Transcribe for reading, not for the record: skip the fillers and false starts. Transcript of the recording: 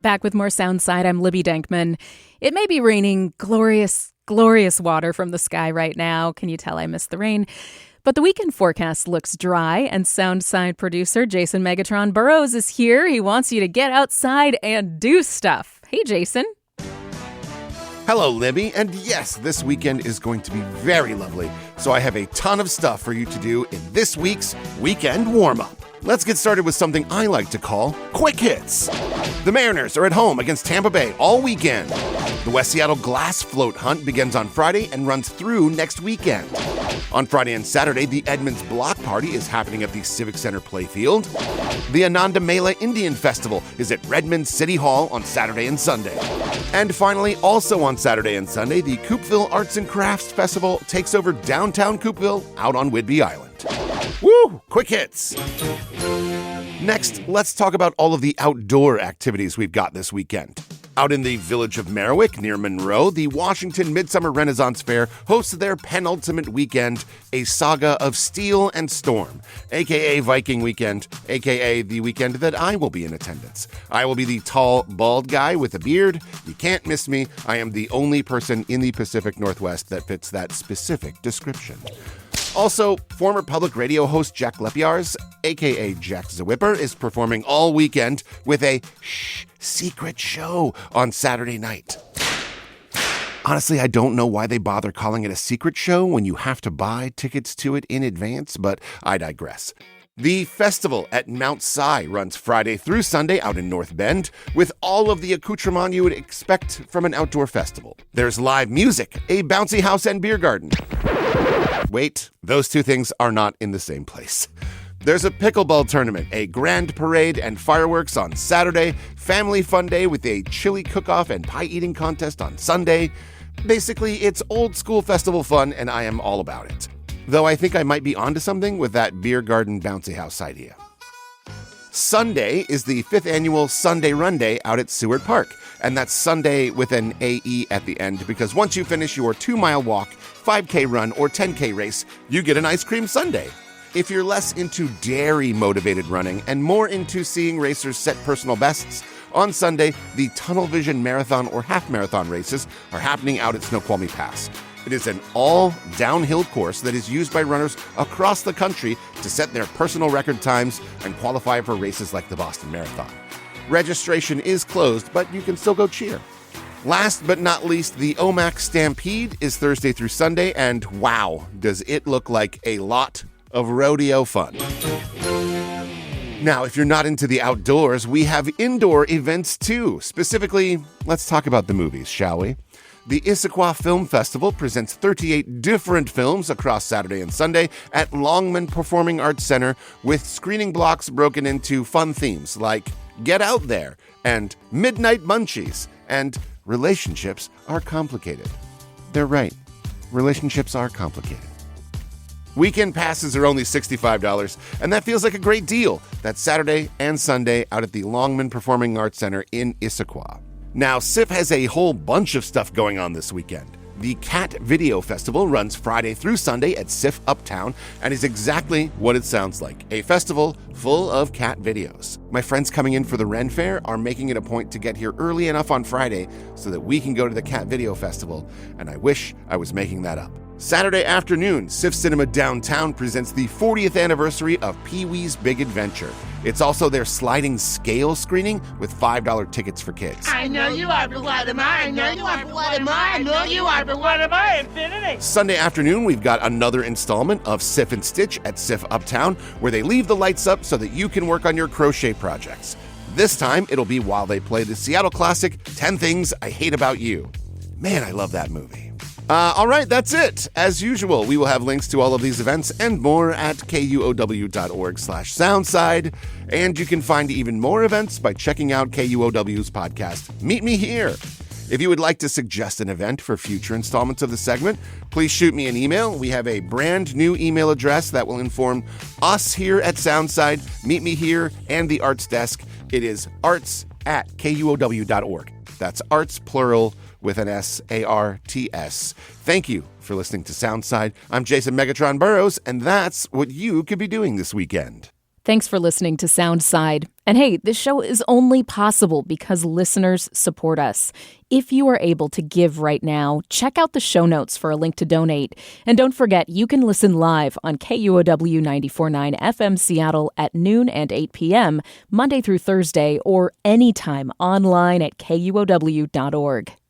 Back with more Soundside, I'm Libby Denkman. It may be raining glorious, glorious water from the sky right now. Can you tell I missed the rain? But the weekend forecast looks dry, and Soundside producer Jason Megatron Burrows is here. He wants you to get outside and do stuff. Hey, Jason. Hello, Libby. And yes, this weekend is going to be very lovely, so I have a ton of stuff for you to do in this week's Weekend Warmup. Let's get started with something I like to call quick hits. The Mariners are at home against Tampa Bay all weekend. The West Seattle Glass Float Hunt begins on Friday and runs through next weekend. On Friday and Saturday, the Edmonds Block Party is happening at the Civic Center Playfield. The Ananda Mela Indian Festival is at Redmond City Hall on Saturday and Sunday. And finally, also on Saturday and Sunday, the Coopville Arts and Crafts Festival takes over downtown Coopville out on Whidbey Island. Woo! Quick hits! Next, let's talk about all of the outdoor activities we've got this weekend. Out in the village of Merriwick, near Monroe, the Washington Midsummer Renaissance Fair hosts their penultimate weekend, a saga of steel and storm, aka Viking Weekend, aka the weekend that I will be in attendance. I will be the tall, bald guy with a beard. You can't miss me. I am the only person in the Pacific Northwest that fits that specific description. Also, former public radio host Jack Lepiarz, a.k.a. Jack the Whipper, is performing all weekend with a secret show on Saturday night. Honestly, I don't know why they bother calling it a secret show when you have to buy tickets to it in advance, but I digress. The festival at Mount Si runs Friday through Sunday out in North Bend with all of the accoutrement you would expect from an outdoor festival. There's live music, a bouncy house and beer garden. Wait, those two things are not in the same place. There's a pickleball tournament, a grand parade and fireworks on Saturday, family fun day with a chili cook-off and pie eating contest on Sunday. Basically, it's old school festival fun and I am all about it. Though I think I might be onto something with that beer garden bouncy house idea. Sunday is the 5th annual Sunday Run Day out at Seward Park. And that's Sunday with an AE at the end because once you finish your 2-mile walk, 5K run, or 10K race, you get an ice cream sundae. If you're less into dairy-motivated running and more into seeing racers set personal bests, on Sunday, the Tunnel Vision Marathon or Half Marathon races are happening out at Snoqualmie Pass. It is an all-downhill course that is used by runners across the country to set their personal record times and qualify for races like the Boston Marathon. Registration is closed, but you can still go cheer. Last but not least, the OMAC Stampede is Thursday through Sunday, and wow, does it look like a lot of rodeo fun. Now, if you're not into the outdoors, we have indoor events too. Specifically, let's talk about the movies, shall we? The Issaquah Film Festival presents 38 different films across Saturday and Sunday at Longman Performing Arts Center with screening blocks broken into fun themes like Get Out There and Midnight Munchies and Relationships Are Complicated. They're right. Relationships are complicated. Weekend passes are only $65, and that feels like a great deal. That's Saturday and Sunday out at the Longman Performing Arts Center in Issaquah. Now, SIF has a whole bunch of stuff going on this weekend. The Cat Video Festival runs Friday through Sunday at SIF Uptown and is exactly what it sounds like, a festival full of cat videos. My friends coming in for the Ren Fair are making it a point to get here early enough on Friday so that we can go to the Cat Video Festival, and I wish I was making that up. Saturday afternoon, SIF Cinema Downtown presents the 40th anniversary of Pee-wee's Big Adventure. It's also their sliding scale screening with $5 tickets for kids. I know you are, but what am I? I know you are, but what am I? I know you are, but what am I? Infinity. Sunday afternoon, we've got another installment of Sif and Stitch at SIF Uptown, where they leave the lights up so that you can work on your crochet projects. This time, it'll be while they play the Seattle classic, 10 Things I Hate About You. Man, I love that movie. All right, that's it. As usual, we will have links to all of these events and more at kuow.org/soundside. And you can find even more events by checking out KUOW's podcast, Meet Me Here. If you would like to suggest an event for future installments of the segment, please shoot me an email. We have a brand new email address that will inform us here at Soundside, Meet Me Here, and the Arts Desk. It is arts@kuow.org. That's arts, plural, with an S, ARTS. Thank you for listening to Soundside. I'm Jason Megatron Burrows, and that's what you could be doing this weekend. Thanks for listening to Soundside. And hey, this show is only possible because listeners support us. If you are able to give right now, check out the show notes for a link to donate. And don't forget, you can listen live on KUOW 94.9 FM Seattle at noon and 8 p.m., Monday through Thursday, or anytime online at KUOW.org.